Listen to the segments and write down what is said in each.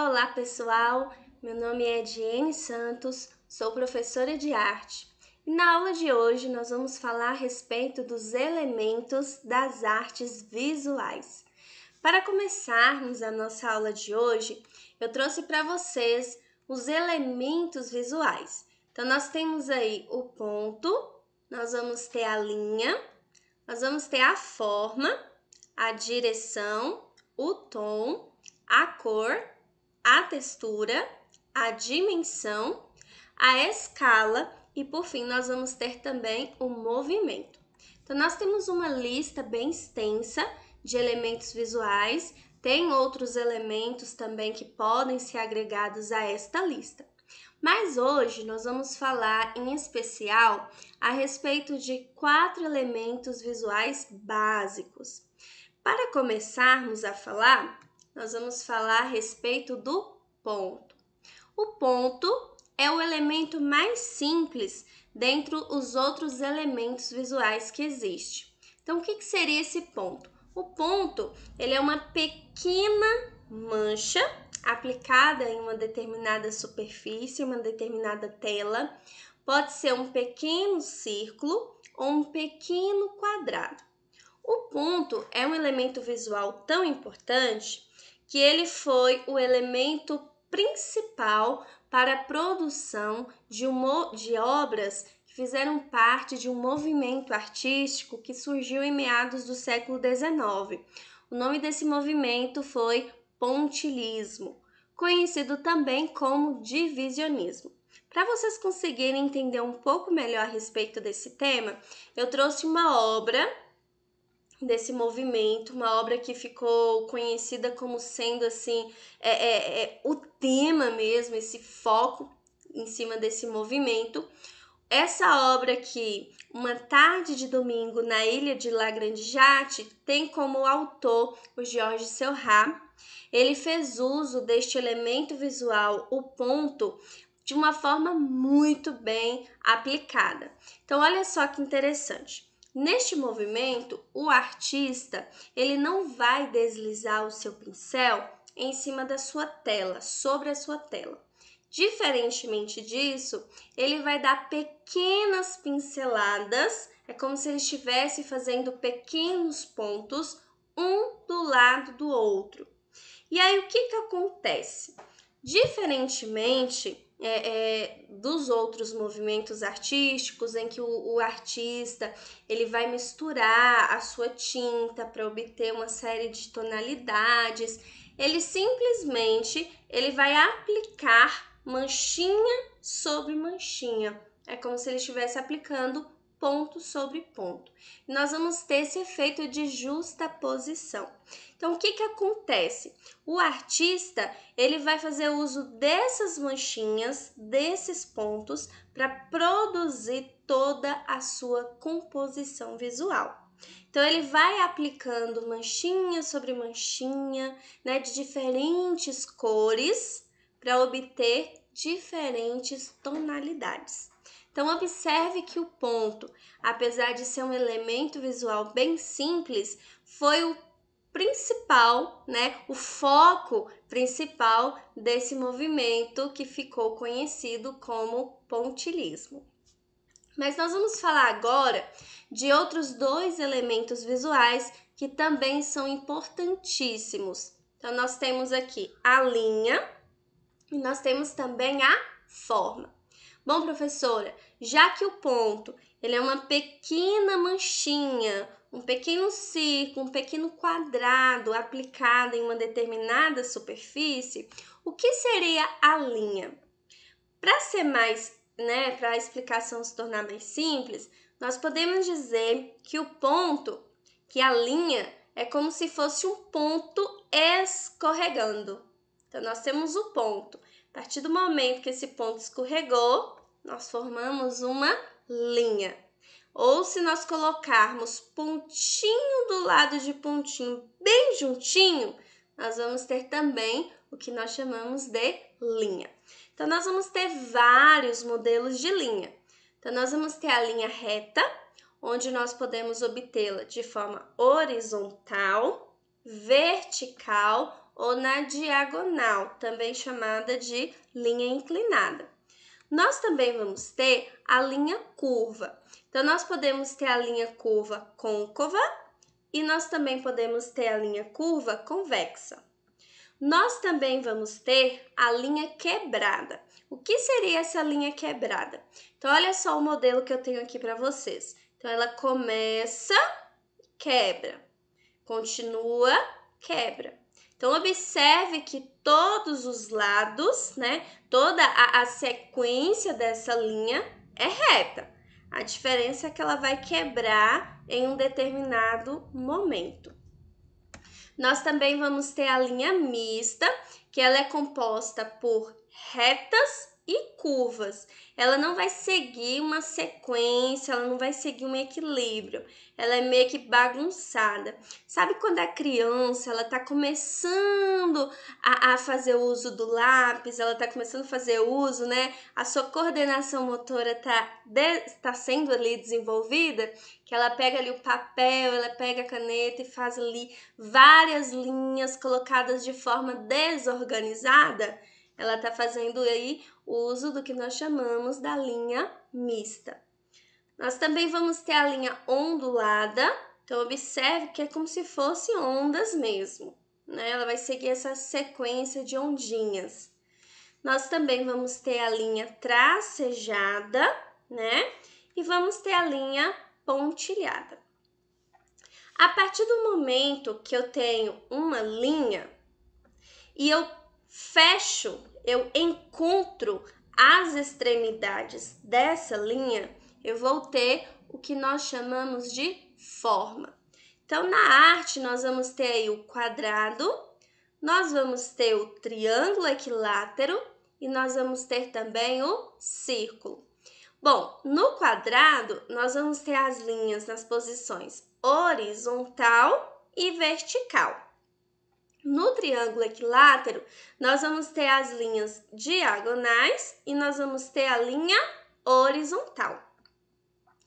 Olá, pessoal! Meu nome é Ediene Santos, sou professora de arte. E na aula de hoje nós vamos falar a respeito dos elementos das artes visuais. Para começarmos a nossa aula de hoje, eu trouxe para vocês os elementos visuais. Então, nós temos aí o ponto, nós vamos ter a linha, nós vamos ter a forma, a direção, o tom, a cor, a textura, a dimensão, a escala e, por fim, nós vamos ter também o movimento. Então, nós temos uma lista bem extensa de elementos visuais, tem outros elementos também que podem ser agregados a esta lista. Mas hoje nós vamos falar em especial a respeito de 4 elementos visuais básicos. Para começarmos a falar, nós vamos falar a respeito do ponto. O ponto é o elemento mais simples dentre os outros elementos visuais que existem. Então, o que seria esse ponto? O ponto, ele é uma pequena mancha aplicada em uma determinada superfície, uma determinada tela. Pode ser um pequeno círculo ou um pequeno quadrado. O ponto é um elemento visual tão importante que ele foi o elemento principal para a produção de obras que fizeram parte de um movimento artístico que surgiu em meados do século XIX. O nome desse movimento foi pontilhismo, conhecido também como divisionismo. Para vocês conseguirem entender um pouco melhor a respeito desse tema, eu trouxe uma obra desse movimento, uma obra que ficou conhecida como sendo assim o tema mesmo, esse foco em cima desse movimento. Essa obra aqui, Uma Tarde de Domingo na Ilha de La Grande Jatte, tem como autor o Georges Seurat. Ele fez uso deste elemento visual, o ponto, de uma forma muito bem aplicada. Então, olha só que interessante. Neste movimento, o artista, ele não vai deslizar o seu pincel em cima da sua tela, sobre a sua tela. Diferentemente disso, ele vai dar pequenas pinceladas, é como se ele estivesse fazendo pequenos pontos, um do lado do outro. E aí, o que acontece? Diferentemente dos outros movimentos artísticos, em que o artista ele vai misturar a sua tinta para obter uma série de tonalidades, ele vai aplicar manchinha sobre manchinha. É como se ele estivesse aplicando ponto sobre ponto. E nós vamos ter esse efeito de justaposição. Então, o que acontece? O artista, ele vai fazer uso dessas manchinhas, desses pontos, para produzir toda a sua composição visual. Então, ele vai aplicando manchinha sobre manchinha, né, de diferentes cores, para obter diferentes tonalidades. Então, observe que o ponto, apesar de ser um elemento visual bem simples, foi o principal, né, o foco principal desse movimento que ficou conhecido como pontilhismo. Mas nós vamos falar agora de outros 2 elementos visuais que também são importantíssimos. Então, nós temos aqui a linha e nós temos também a forma. Bom, professora, já que o ponto ele é uma pequena manchinha, um pequeno círculo, um pequeno quadrado aplicado em uma determinada superfície, o que seria a linha? Para ser mais, né, para a explicação se tornar mais simples, nós podemos dizer que o ponto, que a linha, é como se fosse um ponto escorregando. Então, nós temos o ponto. A partir do momento que esse ponto escorregou, nós formamos uma linha. Ou se nós colocarmos pontinho do lado de pontinho bem juntinho, nós vamos ter também o que nós chamamos de linha. Então, nós vamos ter vários modelos de linha. Então, nós vamos ter a linha reta, onde nós podemos obtê-la de forma horizontal, vertical ou na diagonal, também chamada de linha inclinada. Nós também vamos ter a linha curva. Então, nós podemos ter a linha curva côncava e nós também podemos ter a linha curva convexa. Nós também vamos ter a linha quebrada. O que seria essa linha quebrada? Então, olha só o modelo que eu tenho aqui para vocês. Então, ela começa, quebra, continua, quebra. Então, observe que todos os lados, né, toda a sequência dessa linha é reta. A diferença é que ela vai quebrar em um determinado momento. Nós também vamos ter a linha mista, que ela é composta por retas e curvas. Ela não vai seguir uma sequência, ela não vai seguir um equilíbrio. Ela é meio que bagunçada. Sabe quando a criança, ela tá começando a fazer uso do lápis, ela tá começando a fazer uso, né? A sua coordenação motora tá sendo ali desenvolvida, que ela pega ali o papel, ela pega a caneta e faz ali várias linhas colocadas de forma desorganizada. Ela está fazendo aí o uso do que nós chamamos da linha mista. Nós também vamos ter a linha ondulada. Então, observe que é como se fossem ondas mesmo, né? Ela vai seguir essa sequência de ondinhas. Nós também vamos ter a linha tracejada, né? E vamos ter a linha pontilhada. A partir do momento que eu tenho uma linha e eu fecho, eu encontro as extremidades dessa linha, eu vou ter o que nós chamamos de forma. Então, na arte, nós vamos ter aí o quadrado, nós vamos ter o triângulo equilátero e nós vamos ter também o círculo. Bom, no quadrado, nós vamos ter as linhas nas posições horizontal e vertical. No triângulo equilátero, nós vamos ter as linhas diagonais e nós vamos ter a linha horizontal.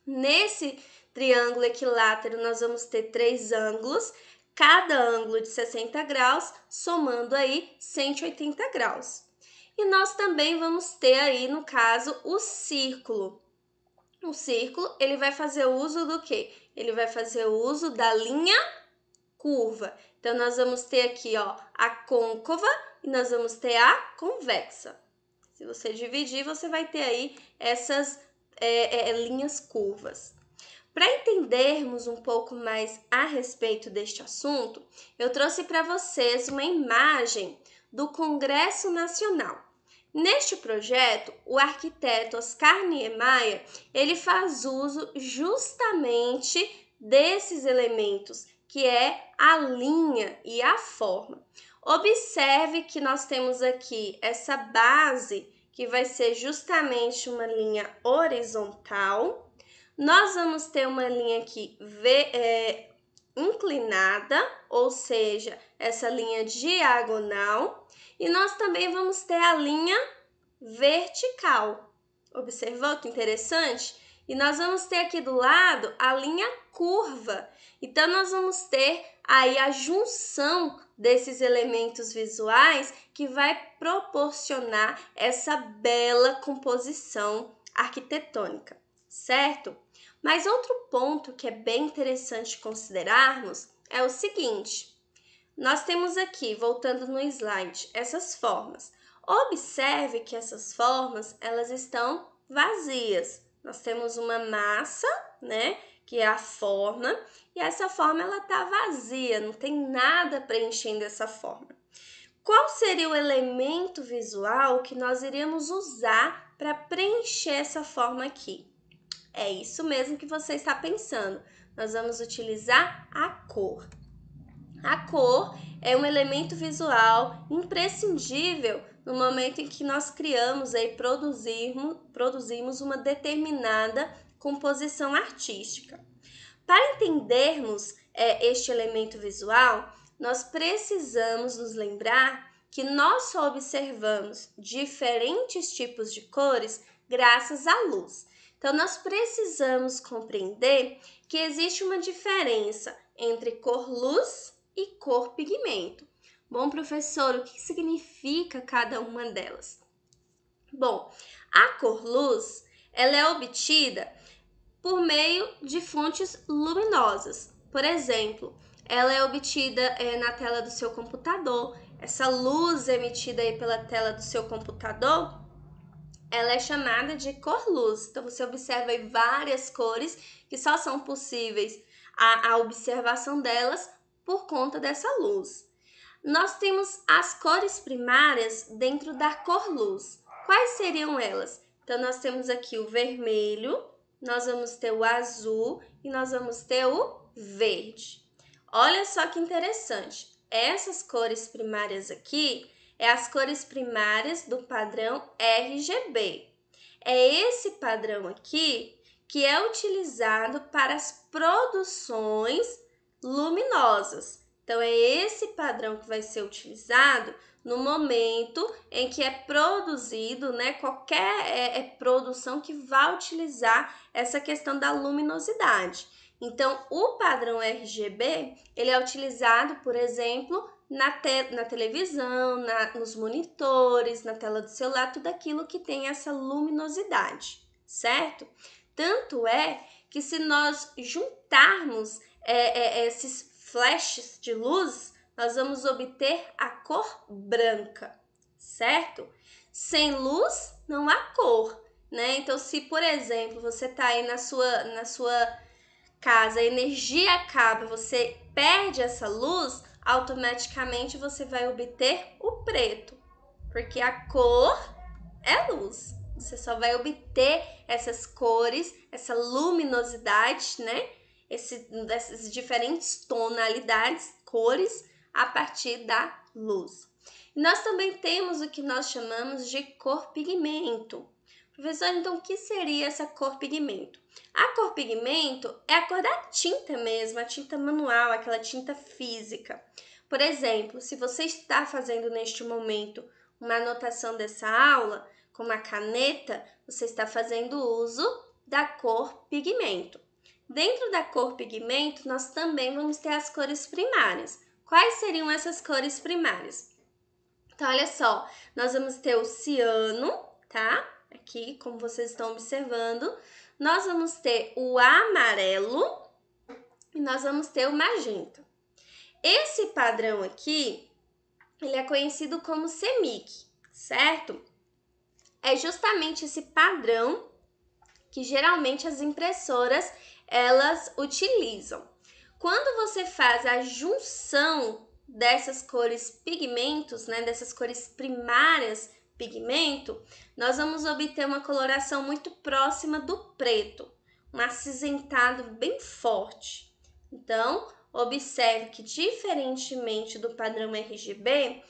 Nesse triângulo equilátero, nós vamos ter 3 ângulos, cada ângulo de 60 graus, somando aí 180 graus. E nós também vamos ter aí, no caso, o círculo. O círculo, ele vai fazer uso do quê? Ele vai fazer uso da linha curva. Então, nós vamos ter aqui, ó, a côncava e nós vamos ter a convexa. Se você dividir, você vai ter aí essas linhas curvas. Para entendermos um pouco mais a respeito deste assunto, eu trouxe para vocês uma imagem do Congresso Nacional. Neste projeto, o arquiteto Oscar Niemeyer, ele faz uso justamente desses elementos, que é a linha e a forma. Observe que nós temos aqui essa base, que vai ser justamente uma linha horizontal. Nós vamos ter uma linha aqui inclinada, ou seja, essa linha diagonal. E nós também vamos ter a linha vertical. Observou que interessante? E nós vamos ter aqui do lado a linha curva. Então, nós vamos ter aí a junção desses elementos visuais que vai proporcionar essa bela composição arquitetônica, certo? Mas outro ponto que é bem interessante considerarmos é o seguinte: nós temos aqui, voltando no slide, essas formas. Observe que essas formas, elas estão vazias. Nós temos uma massa, né, que é a forma, e essa forma ela tá vazia, não tem nada preenchendo essa forma. Qual seria o elemento visual que nós iríamos usar para preencher essa forma aqui? É isso mesmo que você está pensando. Nós vamos utilizar a cor. A cor é um elemento visual imprescindível no momento em que nós criamos e produzimos uma determinada composição artística. Para entendermos este elemento visual, nós precisamos nos lembrar que nós só observamos diferentes tipos de cores graças à luz. Então, nós precisamos compreender que existe uma diferença entre cor-luz e cor-pigmento. Bom, professor, o que significa cada uma delas? Bom, a cor luz, ela é obtida por meio de fontes luminosas. Por exemplo, ela é obtida na tela do seu computador. Essa luz emitida aí pela tela do seu computador, ela é chamada de cor luz. Então, você observa aí várias cores que só são possíveis a observação delas por conta dessa luz. Nós temos as cores primárias dentro da cor luz. Quais seriam elas? Então, nós temos aqui o vermelho, nós vamos ter o azul e nós vamos ter o verde. Olha só que interessante. Essas cores primárias aqui as cores primárias do padrão RGB. É esse padrão aqui que é utilizado para as produções luminosas. Então, é esse padrão que vai ser utilizado no momento em que é produzido, né, qualquer produção que vai utilizar essa questão da luminosidade. Então, o padrão RGB, ele é utilizado, por exemplo, na televisão, nos monitores, na tela do celular, tudo aquilo que tem essa luminosidade, certo? Tanto é que se nós juntarmos esses flashes de luz, nós vamos obter a cor branca, certo? Sem luz, não há cor, né? Então, se, por exemplo, você está aí na sua casa, a energia acaba, você perde essa luz, automaticamente você vai obter o preto, porque a cor é luz. Você só vai obter essas cores, essa luminosidade, né? Dessas diferentes tonalidades, cores, a partir da luz. Nós também temos o que nós chamamos de cor pigmento. Professor, então o que seria essa cor pigmento? A cor pigmento é a cor da tinta mesmo, a tinta manual, aquela tinta física. Por exemplo, se você está fazendo neste momento uma anotação dessa aula com uma caneta, você está fazendo uso da cor pigmento. Dentro da cor pigmento, nós também vamos ter as cores primárias. Quais seriam essas cores primárias? Então, olha só, nós vamos ter o ciano, tá? Aqui, como vocês estão observando, nós vamos ter o amarelo e nós vamos ter o magenta. Esse padrão aqui, ele é conhecido como CMYK, certo? É justamente esse padrão que geralmente as impressoras elas utilizam. Quando você faz a junção dessas cores pigmentos, né, dessas cores primárias pigmento, nós vamos obter uma coloração muito próxima do preto, um acinzentado bem forte. Então, observe que, diferentemente do padrão RGB,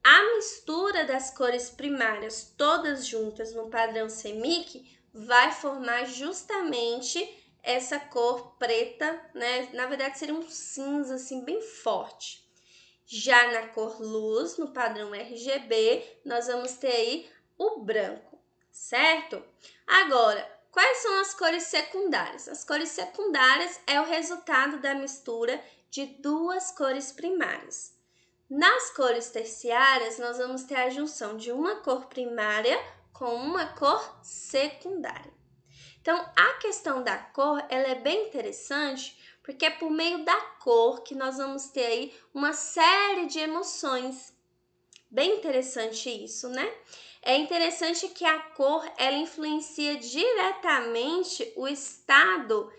a mistura das cores primárias todas juntas no padrão CMYK vai formar justamente essa cor preta, né? Na verdade, seria um cinza assim bem forte. Já na cor luz, no padrão RGB, nós vamos ter aí o branco, certo? Agora, quais são as cores secundárias? As cores secundárias é o resultado da mistura de duas cores primárias. Nas cores terciárias, nós vamos ter a junção de uma cor primária com uma cor secundária. Então, a questão da cor, ela é bem interessante, porque é por meio da cor que nós vamos ter aí uma série de emoções. Bem interessante isso, né? É interessante que a cor, ela influencia diretamente o estado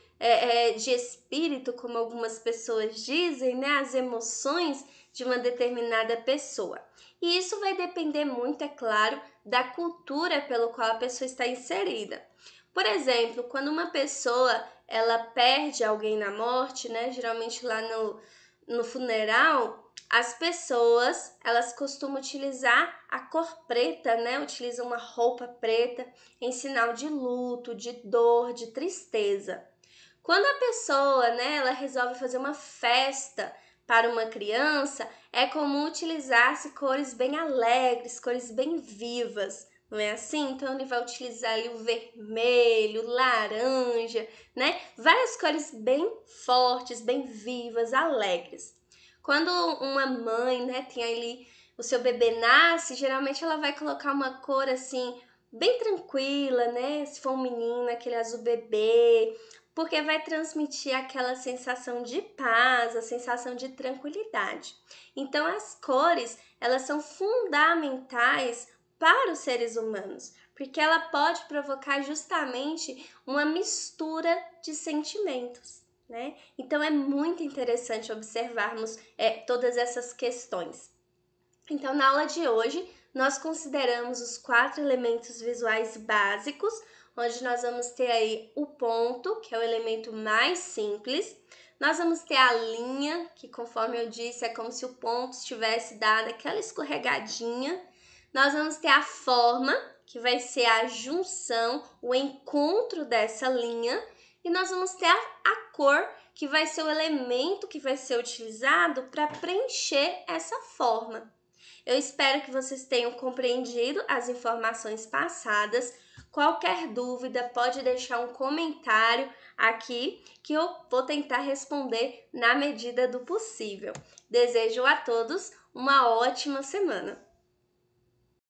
de espírito, como algumas pessoas dizem, né? As emoções de uma determinada pessoa. E isso vai depender muito, é claro, da cultura pelo qual a pessoa está inserida. Por exemplo, quando uma pessoa ela perde alguém na morte, né? Geralmente lá no funeral, as pessoas elas costumam utilizar a cor preta, né? Utilizam uma roupa preta em sinal de luto, de dor, de tristeza. Quando a pessoa, né, ela resolve fazer uma festa para uma criança, é comum utilizar-se cores bem alegres, cores bem vivas. Não é assim? Então, ele vai utilizar ali o vermelho, laranja, né? Várias cores bem fortes, bem vivas, alegres. Quando uma mãe, né, tem ali o seu bebê nasce, geralmente ela vai colocar uma cor assim bem tranquila, né? Se for um menino, aquele azul bebê, porque vai transmitir aquela sensação de paz, a sensação de tranquilidade. Então as cores, elas são fundamentais para os seres humanos, porque ela pode provocar justamente uma mistura de sentimentos, né? Então é muito interessante observarmos todas essas questões. Então, na aula de hoje, nós consideramos os 4 elementos visuais básicos, onde nós vamos ter aí o ponto, que é o elemento mais simples. Nós vamos ter a linha, que conforme eu disse, é como se o ponto estivesse dado aquela escorregadinha. Nós vamos ter a forma, que vai ser a junção, o encontro dessa linha. E nós vamos ter a cor, que vai ser o elemento que vai ser utilizado para preencher essa forma. Eu espero que vocês tenham compreendido as informações passadas. Qualquer dúvida, pode deixar um comentário aqui que eu vou tentar responder na medida do possível. Desejo a todos uma ótima semana!